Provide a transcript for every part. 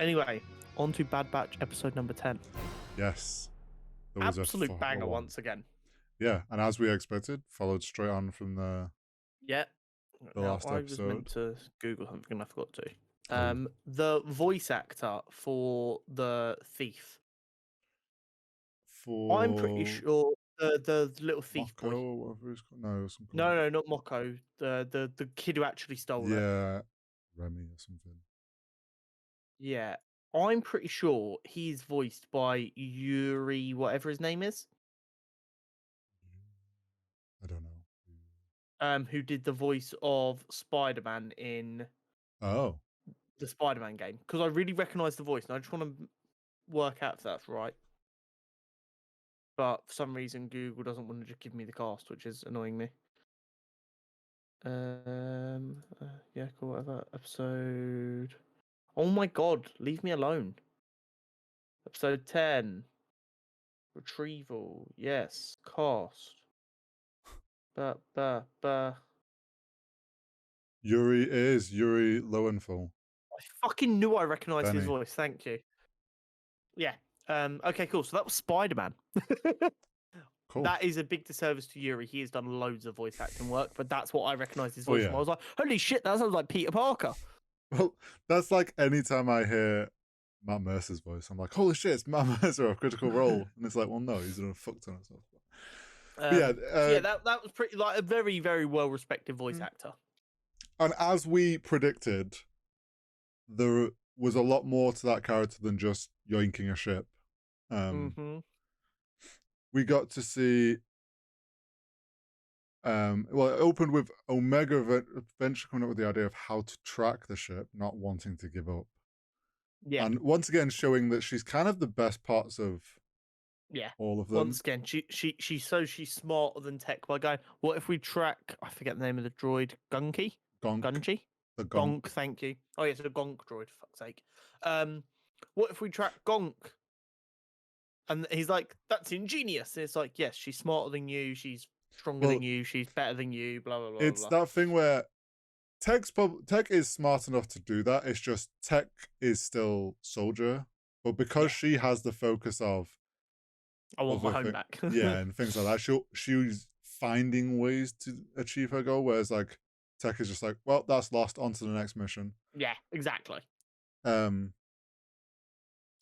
Anyway, on to Bad Batch episode number 10. Yes. There was Absolute banger once again. Yeah, and as we expected, followed straight on from the Yeah. last I was meant episode. to Google something and I forgot to. Oh. The voice actor for the thief. I'm pretty sure the little thief Mako boy. or whatever it's called. No, some No, not Moko. The kid who actually stole it. Yeah, Remy or something. Yeah. I'm pretty sure he's voiced by Yuri, whatever his name is. I don't know. Who did the voice of Spider-Man in the Spider-Man game? Because I really recognise the voice, and I just want to work out if that's right. But for some reason, Google doesn't want to just give me the cast, which is annoying me. Yeah, cool. Whatever episode. Oh my god, leave me alone. Episode 10. Retrieval. Yes. Cast. Yuri Lowenthal. I fucking knew I recognised his Benny. voice. Thank you. Yeah. Okay, cool. So that was Spider-Man. Cool. That is a big disservice to Yuri. He has done loads of voice acting work, but that's what I recognised his voice from. I was like, holy shit, that sounds like Peter Parker. Well, that's like anytime I hear Matt Mercer's voice, I'm like, holy shit, it's Matt Mercer of Critical Role. And it's like, well, no, he's done a fuck ton of stuff. That was pretty like a very, very well respected voice actor. And as we predicted, there was a lot more to that character than just yoinking a ship. We got to see. Well, it opened with Omega eventually coming up with the idea of how to track the ship, not wanting to give up. Yeah. And once again, showing that she's kind of the best parts of all of them. Once again, she's smarter than Tech by going, what if we track, I forget the name of the droid, Gunky? Gungy? The Gonk, thank you. Oh, yeah, it's a Gonk droid, for fuck's sake. What if we track Gonk? And he's like, that's ingenious. And it's like, yes, she's smarter than you, she's stronger than you, she's better than you, blah, blah, blah. It's that thing where Tech is smart enough to do that. It's just Tech is still soldier. But because she has the focus of I want my home back. Yeah, and things like that. She's finding ways to achieve her goal, whereas like Tech is just like, well, that's lost, on to the next mission. Yeah, exactly.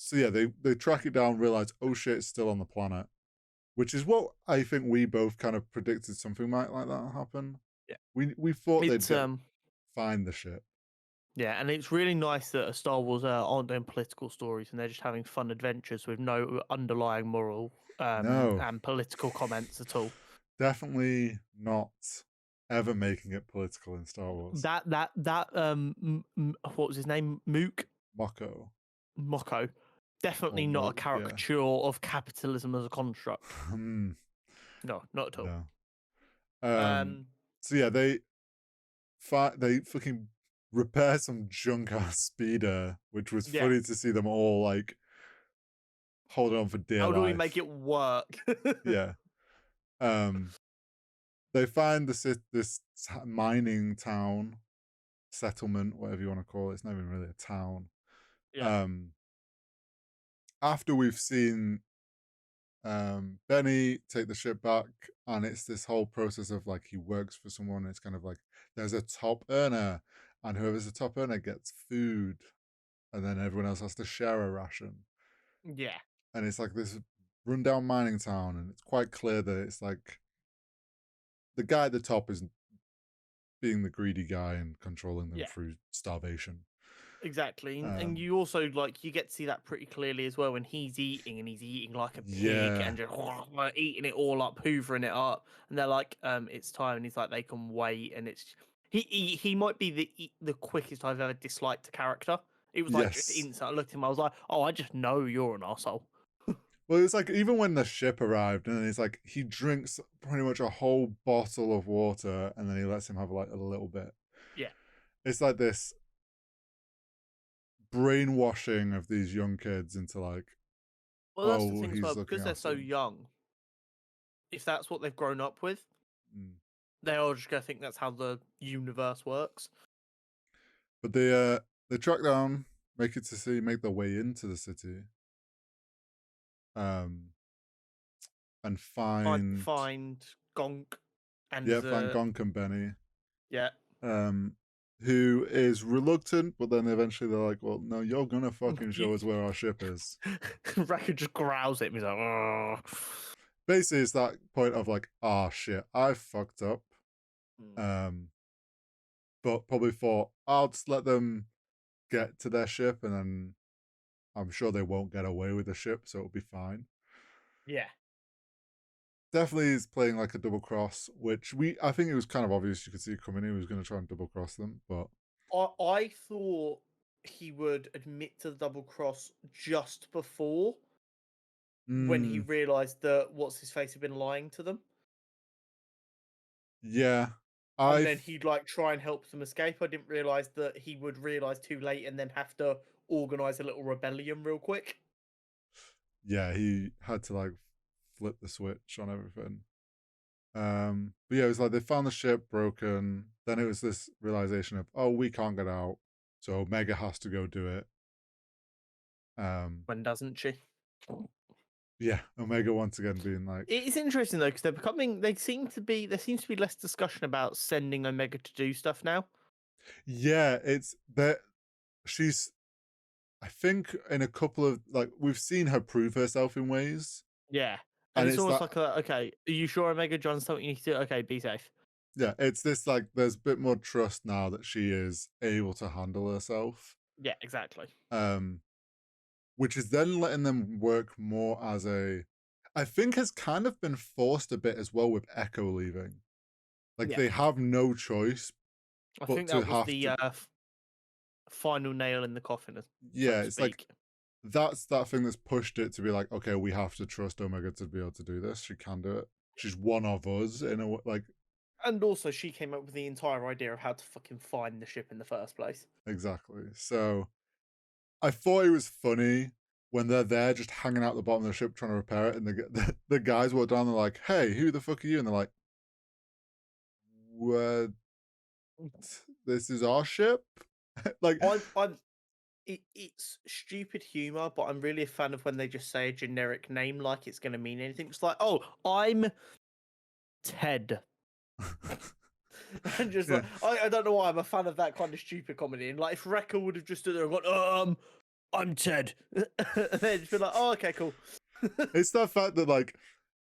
So yeah, they track it down, realize, oh shit, it's still on the planet. Which is what I think we both kind of predicted something might like that happen. Yeah. We thought they'd find the ship. Yeah, and it's really nice that Star Wars aren't doing political stories and they're just having fun adventures with no underlying moral and political comments at all. Definitely not ever making it political in Star Wars. That what was his name? Moko. Definitely not a caricature of capitalism as a construct. No, not at all. So yeah, they fucking repair some junk ass speeder, which was funny to see them all like holding on for dear life. How do we make it work? Yeah. They find this mining town, settlement, whatever you want to call it. It's not even really a town. Yeah. After we've seen Benny take the ship back, and it's this whole process of like he works for someone. It's kind of like there's a top earner, and whoever's the top earner gets food, and then everyone else has to share a ration. Yeah. And it's like this rundown mining town, and it's quite clear that it's like the guy at the top is being the greedy guy and controlling them through starvation. Exactly. And you also like you get to see that pretty clearly as well when he's eating like a pig and just eating it all up, hoovering it up, and they're like, it's time, and he's like, they can wait, and it's he might be the quickest I've ever disliked a character. It was like just instant. I looked at him, I was like, oh, I just know you're an asshole. Well, it's like even when the ship arrived, and it's like he drinks pretty much a whole bottle of water, and then he lets him have like a little bit. Yeah, it's like this brainwashing of these young kids into like, well, that's the thing as well, because they're so young. If that's what they've grown up with, they are just gonna think that's how the universe works. But they track down make it to see, make their way into the city, um, and find, Find Gonk and yeah, find the Gonk and Benny, yeah. um, who is reluctant, but then eventually they're like, "Well, no, you're gonna fucking show us where our ship is." Wrecker just growls at me. He's like, "Ugh." Basically, it's that point of like, "Ah, shit, I fucked up," Mm. um, but probably thought, "I'll just let them get to their ship, and then I'm sure they won't get away with the ship, so it'll be fine." Yeah. Definitely is playing like a double cross, which I think it was kind of obvious you could see it coming. He was going to try and double cross them, but I thought he would admit to the double cross just before when he mm, realised that what's his face had been lying to them. yeah, And I then he'd like try and help them escape. I didn't realise that he would realise too late and then have to organise a little rebellion real quick. yeah, he had to like flip the switch on everything. But yeah, it was like they found the ship broken. Then it was this realization of, oh, we can't get out, so Omega has to go do it. Um, When doesn't she? yeah, Omega once again being like, It is interesting though because they're becoming. There seems to be less discussion about sending Omega to do stuff now. yeah, it's that she's. I think in a couple of like we've seen her prove herself in ways, Yeah, and and it's it's almost that like okay, are you sure Omega John's something you need to do? Okay, be safe. yeah, it's this like there's a bit more trust now that she is able to handle herself. Yeah, exactly. Um, which is then letting them work more as a I think has kind of been forced a bit as well with Echo leaving. Like Yeah, they have no choice I but think to that was have the to final nail in the coffin, so yeah, to it's like speak. that's that thing that's pushed it to be like, okay, we have to trust Omega to be able to do this. She can do it. She's one of us in a like And also, she came up with the entire idea of how to fucking find the ship in the first place. exactly. So I thought it was funny when they're there just hanging out the bottom of the ship trying to repair it, and the guys walk down. They're like, "Hey, who the fuck are you?" And they're like, "What? This is our ship." Like, I'm it's stupid humor, but I'm really a fan of when they just say a generic name like it's going to mean anything. It's like, oh, I'm Ted. And just yeah, like, I don't know why I'm a fan of that kind of stupid comedy. And like, if Wrecker would have just stood there and gone, I'm Ted. And then just been like, oh, okay, cool. it's that fact that like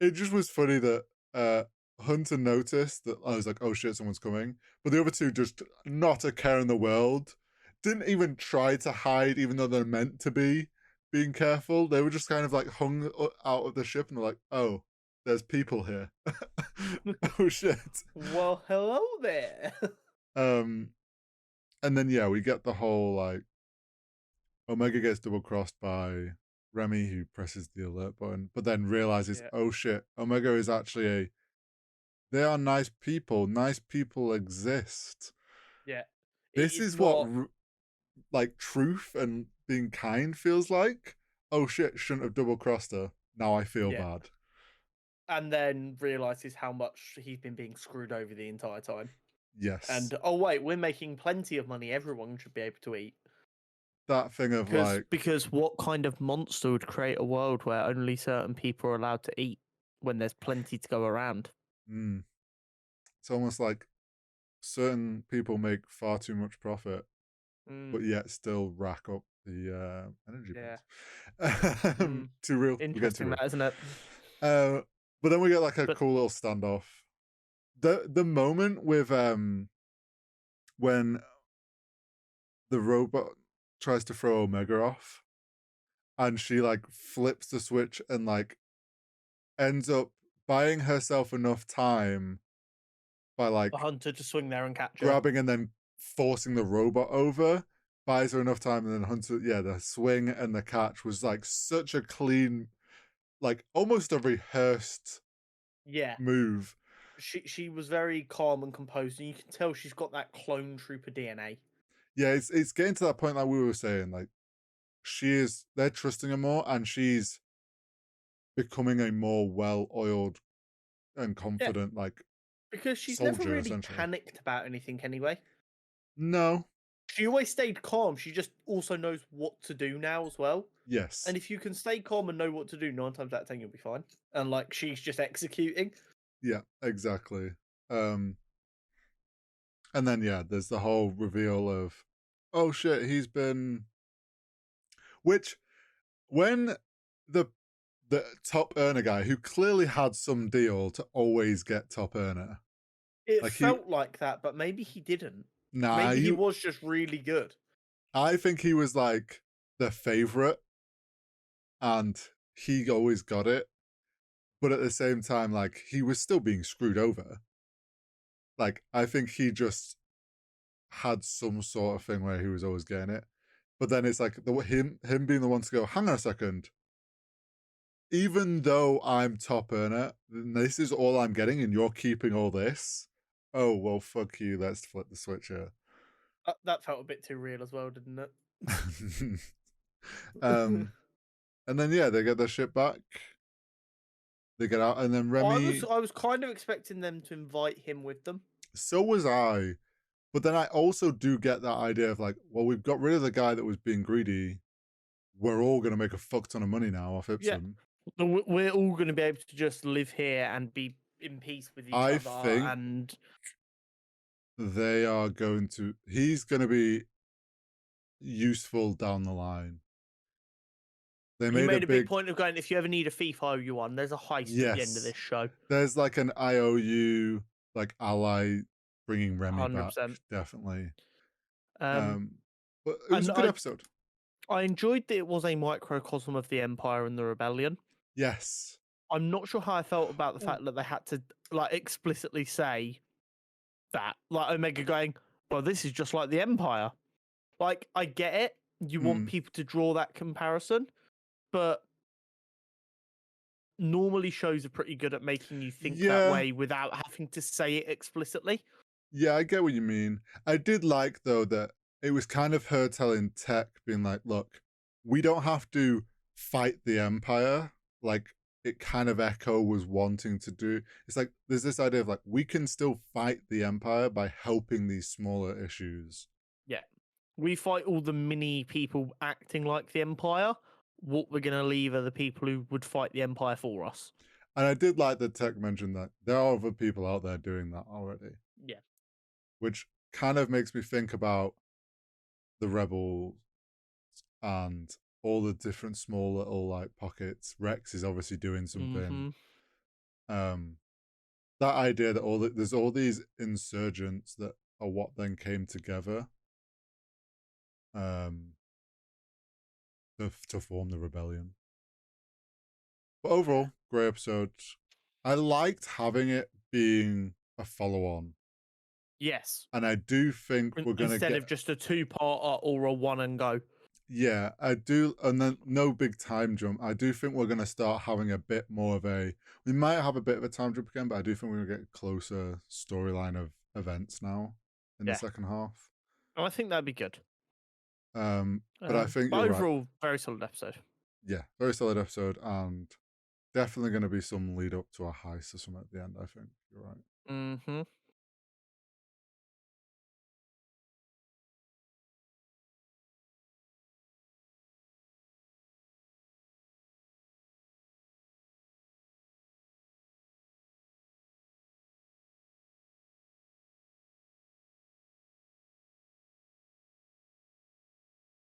it just was funny that uh Hunter noticed that I was like, "Oh shit, someone's coming," but the other two just not a care in the world, didn't even try to hide, even though they're meant to be being careful. They were just kind of like hung out of the ship, and they're like, "Oh, there's people here." Oh shit. Well, hello there. Um, and then yeah, we get the whole like Omega gets double crossed by Remy, who presses the alert button, but then realizes, Yeah, oh shit, Omega is actually a. They are nice people. Nice people exist. yeah. It This is is what not, like truth and being kind feels like. Oh shit, shouldn't have double crossed her. Now I feel yeah. bad. And then realizes how much he's been being screwed over the entire time. Yes, And oh wait, we're making plenty of money. Everyone should be able to eat. that thing of like, Because what kind of monster would create a world where only certain people are allowed to eat when there's plenty to go around? mm, it's almost like certain people make far too much profit Mm, but yet still rack up the energy yeah. points. Too real. We're getting too Interesting, real. that isn't it? Uh, but then we get like a But cool little standoff. The moment with when the robot tries to throw Omega off, and she like flips the switch and like ends up buying herself enough time by the like hunter to swing there and catch her. grabbing and then forcing the robot over buys her enough time and then Hunter yeah the swing and the catch was like such a clean like almost a rehearsed Yeah, move. she was very calm and composed, and you can tell she's got that clone trooper DNA. Yeah, it's getting to that point like we were saying, like she is they're trusting her more and she's becoming a more well-oiled and Yeah, confident like because she's never soldier really essentially. panicked about anything anyway. No. She always stayed calm. She just also knows what to do now as well. Yes. And if you can stay calm and know what to do, 9 times out of 10 you'll be fine. And like she's just executing. Yeah, exactly. Um, and then yeah, there's the whole reveal of, oh shit, he's been, which when the the top earner guy who clearly had some deal to always get top earner, It like he, felt like that, but maybe he didn't. nah, Maybe he was just really good. I think he was like the favorite, and he always got it. But at the same time, like he was still being screwed over. Like I think he just had some sort of thing where he was always getting it. But then it's like him being the one to go, hang on a second. Even though I'm top earner, this is all I'm getting, and you're keeping all this. Oh well, fuck you. Let's flip the switch here. That felt a bit too real as well, didn't it? um, and then yeah, they get their shit back. They get out, and then Remy. I was kind of expecting them to invite him with them. So was I, but then I also do get that idea of like, well, we've got rid of the guy that was being greedy. We're all gonna make a fuck ton of money now off Yeah, Ipsum. we're all going to be able to just live here and be in peace with each I other. think And they are going to. He's gonna be useful down the line. They he made a made a big big point of going, if you ever need a thief, I owe you one. There's a heist at the end of yes. this show. There's like an IOU like ally bringing Remy back, 100%. definitely. Um, But it was and a good episode. I enjoyed that it was a microcosm of the Empire and the Rebellion. Yes. I'm not sure how I felt about the fact that they had to like explicitly say that, like Omega going, well, this is just like the Empire. Like, I get it. You want people to draw that comparison, but normally shows are pretty good at making you think that way without having to say it explicitly. Yeah, I get what you mean. I did like though that it was kind of her telling Tech, being like, look, we don't have to fight the Empire. Like it kind of Echo was wanting to do. It's like there's this idea of like we can still fight the Empire by helping these smaller issues. Yeah. We fight all the mini people acting like the Empire. What we're going to leave are the people who would fight the Empire for us. And I did like that Tech mentioned that there are other people out there doing that already. Yeah. Which kind of makes me think about the Rebels and all the different small little like pockets. Rex is obviously doing something. That idea that there's all these insurgents that are what then came together to form the rebellion. But overall, great episode. I liked having it being a follow-on. Yes. And I do think we're gonna instead of just a two-parter or a one and go. Yeah, I do, and then no big time jump. I do think we're gonna start having a bit more of a. We might have a bit of a time jump again, but I do think we're gonna get a closer storyline of events now in the second half. Oh, I think that'd be good. But I think but you're overall, right. very solid episode. Yeah, very solid episode, and definitely going to be some lead up to a heist or something at the end. I think you're right.